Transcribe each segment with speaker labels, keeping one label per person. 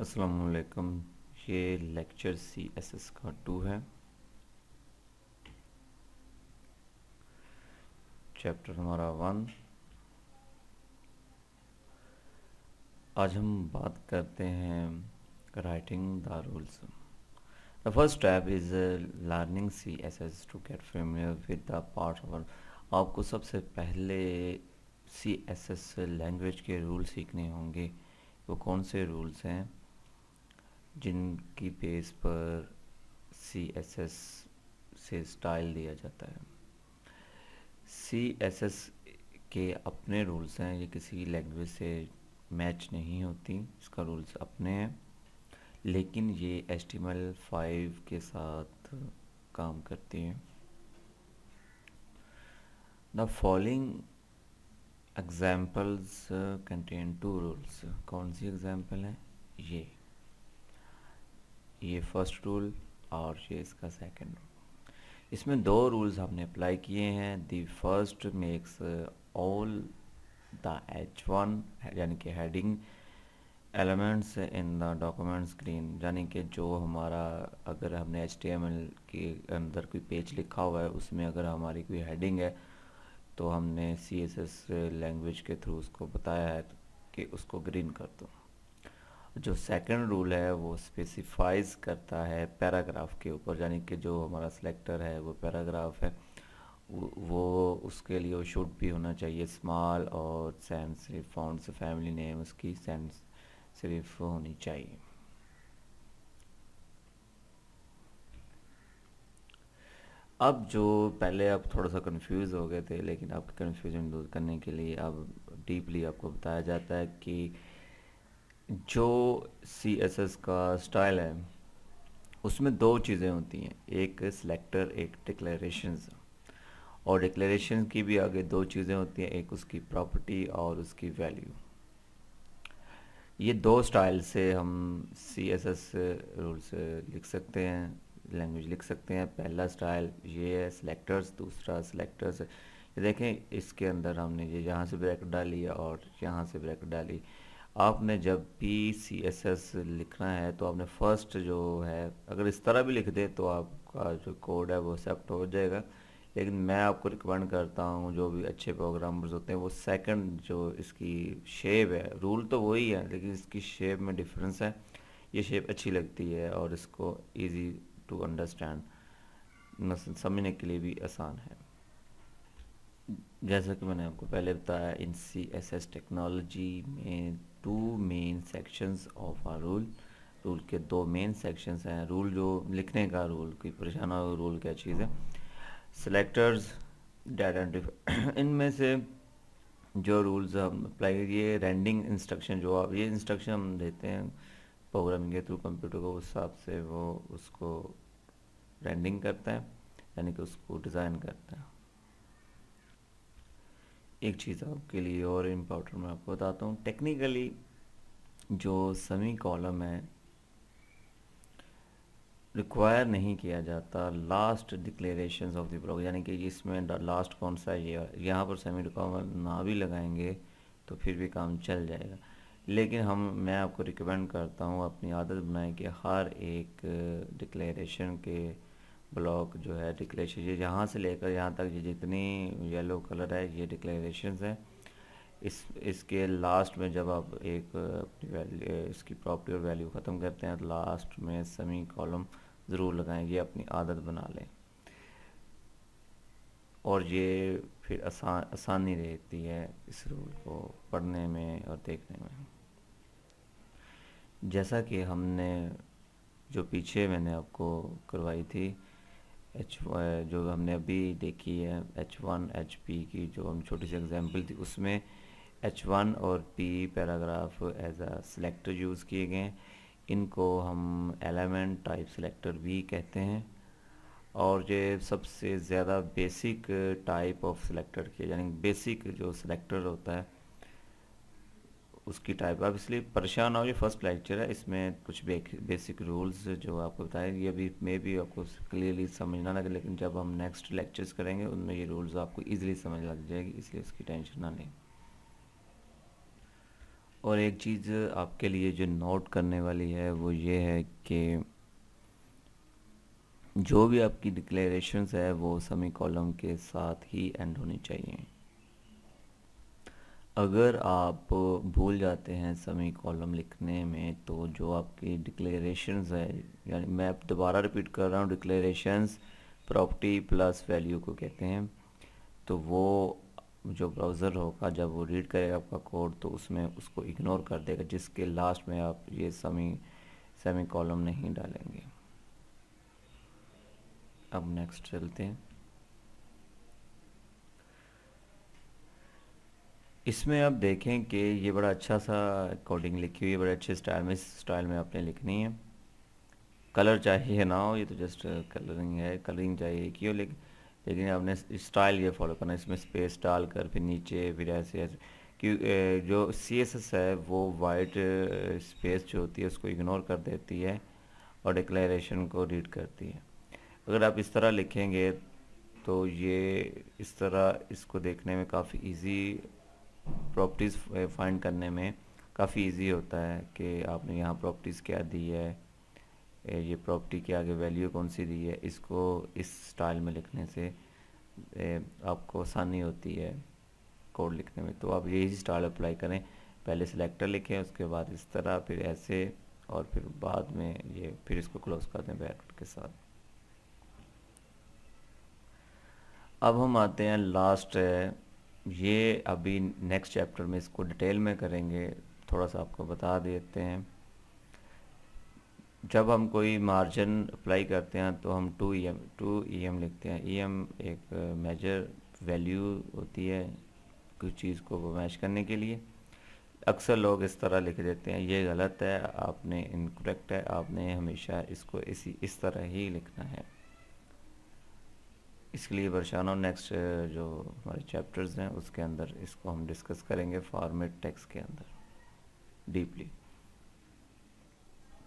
Speaker 1: अस्सलामुअलैकुम। ये lecture CSS का 2 है। चैप्टर हमारा 1। आज हम बात करते हैं writing the rules. The first step is learning CSS to get familiar with the part of. आपको सबसे पहले CSS लैंग्वेज के रूल सीखने होंगे। वो कौन से रूल्स हैं जिनकी बेस पर CSS से स्टाइल दिया जाता है। CSS के अपने रूल्स हैं, ये किसी लैंग्वेज से मैच नहीं होती, इसका रूल्स अपने हैं, लेकिन ये HTML5 के साथ काम करती हैं। The following examples contain 2 rules. कौन सी एग्जाम्पल है? ये फर्स्ट रूल और ये इसका सेकंड रूल। इसमें 2 रूल्स हमने अप्लाई किए हैं। The first makes all the H1 यानी कि heading elements in the document screen, यानी कि जो हमारा अगर हमने HTML के अंदर कोई पेज लिखा हुआ है उसमें अगर हमारी कोई हेडिंग है तो हमने CSS लैंग्वेज के थ्रू उसको बताया है कि उसको ग्रीन कर दो। जो सेकंड रूल है वो स्पेसिफाइज करता है पैराग्राफ के ऊपर, यानी कि जो हमारा सिलेक्टर है वो पैराग्राफ है, वो उसके लिए वो शुड भी होना चाहिए स्मॉल और सैंस सिर्फ फॉन्ट से फैमिली नेम उसकी सैंस सिर्फ होनी चाहिए। अब जो पहले आप थोड़ा सा कंफ्यूज हो गए थे, लेकिन आपकी कंफ्यूजन दूर करने के लिए अब डीपली आपको बताया जाता है कि जो CSS का स्टाइल है उसमें 2 चीज़ें होती हैं, एक सिलेक्टर एक डिक्लेरेशंस। और डिक्लेरेशन की भी आगे 2 चीज़ें होती हैं, एक उसकी प्रॉपर्टी और उसकी वैल्यू। ये 2 स्टाइल से हम CSS रूल्स लिख सकते हैं, लैंग्वेज लिख सकते हैं। पहला स्टाइल ये है सिलेक्टर्स, दूसरा सिलेक्टर्स। ये देखें इसके अंदर हमने ये यहाँ से ब्रैकेट डाली और यहाँ से ब्रैकेट डाली। आपने जब भी CSS लिखना है तो आपने फर्स्ट जो है अगर इस तरह भी लिख दे तो आपका जो कोड है वो एक्सेप्ट हो जाएगा, लेकिन मैं आपको रिकमेंड करता हूँ जो भी अच्छे प्रोग्रामर्स होते हैं वो सेकंड जो इसकी शेप है, रूल तो वही है लेकिन इसकी शेप में डिफरेंस है। ये शेप अच्छी लगती है और इसको इजी टू अंडरस्टैंड समझने के लिए भी आसान है। जैसा कि मैंने आपको पहले बताया, इन CSS टेक्नोलॉजी में 2 main sections of a rule. Rule के 2 मेन सेक्शंस हैं। रूल जो लिखने का रूल, कोई परेशान हो रूल क्या चीज़ है। सिलेक्टर्स, डाटा इनमें से जो रूल्स हम अप्लाई करिए, रेंडिंग इंस्ट्रक्शन जो आप ये इंस्ट्रक्शन हम देते हैं प्रोग्रामिंग के थ्रू कंप्यूटर को, उस हिसाब से वो उसको रेंडिंग करता है, यानी कि उसको डिज़ाइन करता है। एक चीज़ आपके लिए और इम्पोर्टेंट मैं आपको बताता हूँ, टेक्निकली जो सेमी कॉलम है रिक्वायर नहीं किया जाता last declarations of the program, यानी कि इसमें लास्ट कौन सा है, ये यहाँ पर सेमी कॉलम ना भी लगाएंगे तो फिर भी काम चल जाएगा। लेकिन मैं आपको रिकमेंड करता हूँ, अपनी आदत बनाएं कि हर एक डिक्लेरेशन के ब्लॉक जो है डिक्लेरेशन ये यहाँ से लेकर यहाँ तक ये जितनी येलो कलर है ये डिक्लेरेशंस है। इसके लास्ट में जब आप एक अपनी वैल्यू इसकी प्रॉपर्टी और वैल्यू ख़त्म करते हैं तो लास्ट में सेमी कॉलम ज़रूर लगाएं, ये अपनी आदत बना लें और ये फिर आसानी रहती है इस रूल को पढ़ने में और देखने में। जैसा कि हमने जो पीछे मैंने आपको करवाई थी जो हमने अभी देखी है H1 HP की जो हम छोटी सी एग्जांपल थी, उसमें H1 और P paragraph as a selector use किए गए। इनको हम एलिमेंट टाइप सिलेक्टर भी कहते हैं और ये सबसे ज़्यादा बेसिक टाइप ऑफ सिलेक्टर के, यानी बेसिक जो सिलेक्टर होता है उसकी टाइप। आप इसलिए परेशान हो, ये फर्स्ट लेक्चर है, इसमें कुछ बेसिक रूल्स जो आपको बताए ये भी मे भी आपको क्लियरली समझना लगे, लेकिन जब हम नेक्स्ट लेक्चर्स करेंगे उनमें ये रूल्स आपको इजीली समझ लग जाएगी, इसलिए इसकी टेंशन ना लें। और एक चीज़ आपके लिए जो नोट करने वाली है वो ये है कि जो भी आपकी डिक्लेरेशंस है वो सेमी कॉलम के साथ ही एंड होनी चाहिए। अगर आप भूल जाते हैं सेमी कॉलम लिखने में तो जो आपकी डिक्लेरेशंस है, यानी मैं दोबारा रिपीट कर रहा हूँ, डिक्लेरेशंस प्रॉपर्टी प्लस वैल्यू को कहते हैं। तो वो जो ब्राउज़र होगा जब वो रीड करेगा आपका कोड तो उसमें उसको इग्नोर कर देगा, जिसके लास्ट में आप ये सेमी कॉलम नहीं डालेंगे। अब नेक्स्ट चलते हैं। इसमें आप देखें कि ये बड़ा अच्छा सा कोडिंग लिखी हुई है, बड़े अच्छे स्टाइल में आपने लिखनी है। कलर चाहिए ना हो, ये तो जस्ट कलरिंग है, कलरिंग चाहिए क्यों, लेकिन आपने स्टाइल ये फॉलो करना है, इसमें स्पेस डाल कर फिर नीचे फिर ऐसे ऐसे। क्यों जो CSS है वो वाइट स्पेस जो होती है उसको इग्नोर कर देती है और डिक्लेरेशन को रीड करती है। अगर आप इस तरह लिखेंगे तो ये इस तरह इसको देखने में काफ़ी इजी, प्रॉपर्टीज़ फाइंड करने में काफ़ी इजी होता है कि आपने यहाँ प्रॉपर्टीज़ क्या दी है, ये प्रॉपर्टी के आगे वैल्यू कौन सी दी है। इसको इस स्टाइल में लिखने से आपको आसानी होती है कोड लिखने में। तो आप यही स्टाइल अप्लाई करें, पहले सिलेक्टर लिखें, उसके बाद इस तरह, फिर ऐसे, और फिर बाद में ये, फिर इसको क्लोज कर दें ब्रैकेट के साथ। अब हम आते हैं लास्ट, ये अभी नेक्स्ट चैप्टर में इसको डिटेल में करेंगे, थोड़ा सा आपको बता देते हैं। जब हम कोई मार्जिन अप्लाई करते हैं तो हम 2em लिखते हैं। em एक मेजर वैल्यू होती है कुछ चीज़ को मैच करने के लिए। अक्सर लोग इस तरह लिख देते हैं, ये गलत है, आपने इनकरेक्ट है, आपने हमेशा इसको इस तरह ही लिखना है। इसके लिए परेशान हो, नेक्स्ट जो हमारे चैप्टर्स हैं उसके अंदर इसको हम डिस्कस करेंगे फॉर्मेट टेक्स्ट के अंदर डीपली।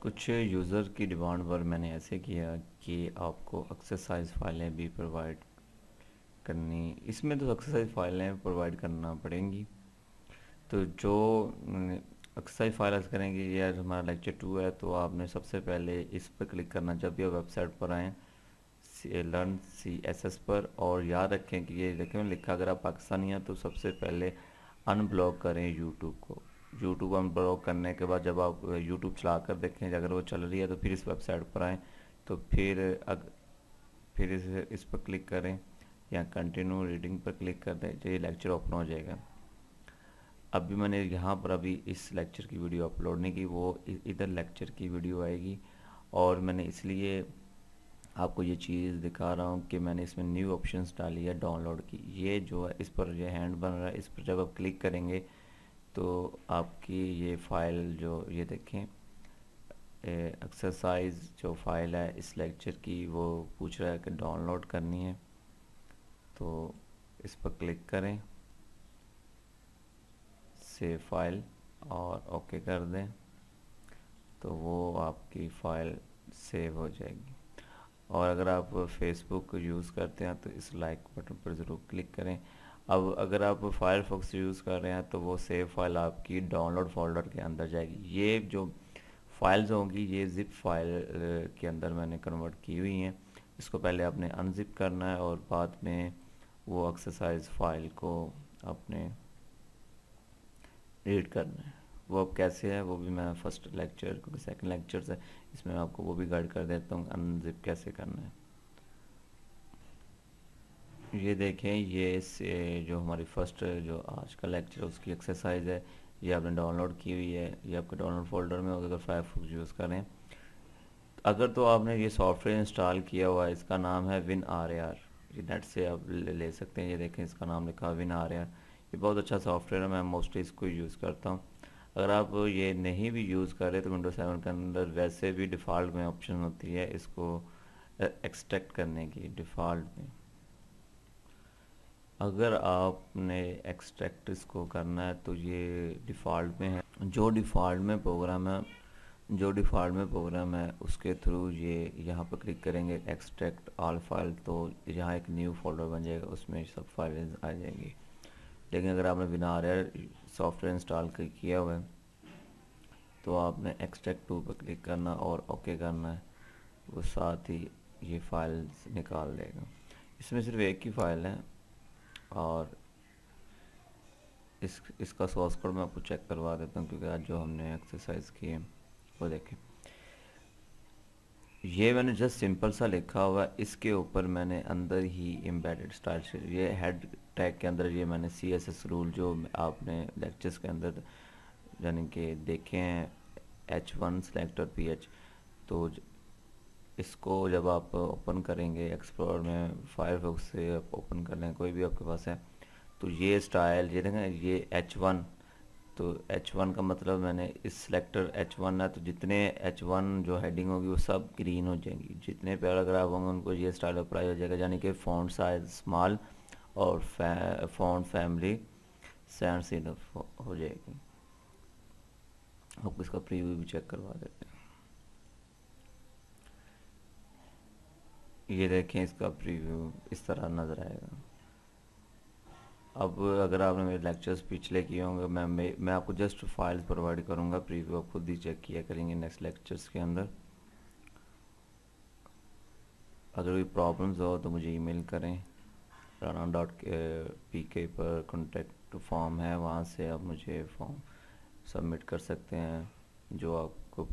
Speaker 1: कुछ यूज़र की डिमांड पर मैंने ऐसे किया कि आपको एक्सरसाइज फाइलें भी प्रोवाइड करनी, इसमें तो एक्सरसाइज फाइलें प्रोवाइड करना पड़ेंगी। तो जो एक्सरसाइज फाइल करेंगे, यार हमारा लेक्चर 2 है, तो आपने सबसे पहले इस पर क्लिक करना जब भी आप वेबसाइट पर आएँ, लर्न CSS पर। और याद रखें कि ये देखें लिखा, अगर आप पाकिस्तानी हैं तो सबसे पहले अनब्लॉक करें यूट्यूब को। यूट्यूब अनब्लॉक करने के बाद जब आप यूट्यूब चला कर देखें अगर वो चल रही है तो फिर इस वेबसाइट पर आएँ, तो फिर इस पर क्लिक करें या कंटिन्यू रीडिंग पर क्लिक कर दें, तो ये लेक्चर ओपन हो जाएगा। अभी मैंने यहाँ पर अभी इस लेक्चर की वीडियो अपलोड नहीं की, वो इधर लेक्चर की वीडियो आएगी। और मैंने इसलिए आपको ये चीज़ दिखा रहा हूँ कि मैंने इसमें न्यू ऑप्शंस डाली है डाउनलोड की। ये जो है इस पर ये हैंड बन रहा है, इस पर जब आप क्लिक करेंगे तो आपकी ये फ़ाइल जो ये देखें एक्सरसाइज जो फाइल है इस लेक्चर की, वो पूछ रहा है कि डाउनलोड करनी है, तो इस पर क्लिक करें, सेव फाइल और ओके कर दें, तो वो आपकी फ़ाइल सेव हो जाएगी। और अगर आप फेसबुक यूज़ करते हैं तो इस लाइक बटन पर ज़रूर क्लिक करें। अब अगर आप फायरफॉक्स यूज़ कर रहे हैं तो वो सेव फाइल आपकी डाउनलोड फोल्डर के अंदर जाएगी। ये जो फाइल्स होंगी ये ज़िप फाइल के अंदर मैंने कन्वर्ट की हुई हैं। इसको पहले आपने अनजिप करना है और बाद में वो एक्सरसाइज फाइल को आपने रीड करना है। वो अब कैसे है वो भी मैं फर्स्ट लेक्चर, क्योंकि सेकंड लेक्चर है इसमें आपको वो भी गाइड कर देता हूँ अनजिप कैसे करना है। ये देखें, ये जो हमारी फर्स्ट जो आज का लेक्चर है उसकी एक्सरसाइज है, ये आपने डाउनलोड की हुई है, ये आपके डाउनलोड फोल्डर में होगा अगर फायरफॉक्स यूज़ करें। अगर तो आपने ये सॉफ्टवेयर इंस्टॉल किया हुआ है, इसका नाम है WinRAR, ये नेट से आप ले सकते हैं। ये देखें इसका नाम लिखा है WinRAR, ये बहुत अच्छा सॉफ्टवेयर है, मैं मोस्टली इसको यूज़ करता हूँ। अगर आप ये नहीं भी यूज़ कर रहे तो विंडोज 7 के अंदर वैसे भी डिफ़ॉल्ट में ऑप्शन होती है इसको एक्सट्रैक्ट करने की डिफ़ॉल्ट में। अगर आपने एक्सट्रैक्ट इसको करना है तो ये डिफ़ॉल्ट में है, जो डिफ़ॉल्ट में प्रोग्राम है उसके थ्रू ये यहाँ पर क्लिक करेंगे एक्सट्रैक्ट ऑल फाइल, तो यहाँ एक न्यू फोल्डर बन जाएगा, उसमें सब फाइलें आ जाएंगी। लेकिन अगर आपने बिना RAR सॉफ्टवेयर इंस्टॉल किया हुआ है तो आपने एक्सट्रैक्ट टू पर क्लिक करना और ओके करना है, वो साथ ही ये फाइल्स निकाल देगा। इसमें सिर्फ एक ही फाइल है, और इसका सोर्स कोड मैं आपको चेक करवा देता हूँ, क्योंकि आज जो हमने एक्सरसाइज की है वो देखें। ये मैंने जस्ट सिंपल सा लिखा हुआ है, इसके ऊपर मैंने अंदर ही एम्बेडेड स्टाइल ये हेड टैग के अंदर ये मैंने CSS रूल जो आपने लेक्चर्स के अंदर यानी कि देखे हैं, H1 सेलेक्ट और PH, तो इसको जब आप ओपन करेंगे एक्सप्लोरर में, फायरफॉक्स से आप ओपन कर लें, कोई भी आपके पास है, तो ये स्टाइल ये देखें, ये H1, तो H1 का मतलब मैंने इस सेलेक्टर H1 है, तो जितने H1 जो हेडिंग होगी वो सब ग्रीन हो जाएंगी, जितने पैराग्राफ होंगे उनको ये स्टाइल अप्लाई हो जाएगा, यानी कि फ़ॉन्ट साइज स्मॉल और फ़ॉन्ट फैमिली सैंड इनफ हो जाएगी। आपको इसका प्रीव्यू भी चेक करवा देते हैं। ये देखें, इसका प्रीव्यू इस तरह नज़र आएगा। अब अगर आपने मेरे लेक्चर्स पिछले किए होंगे, मैं आपको जस्ट फाइल्स प्रोवाइड करूँगा, प्रीव्यू आप खुद ही चेक किया करेंगे नेक्स्ट लेक्चर्स के अंदर। अगर कोई प्रॉब्लम्स हो तो मुझे ईमेल करें, rana.pk पर कॉन्टेक्ट फॉर्म है, वहाँ से आप मुझे फॉर्म सबमिट कर सकते हैं जो आपको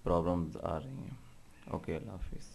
Speaker 1: प्रॉब्लम्स आ रही हैं। ओके, अल्लाह हाफिज़।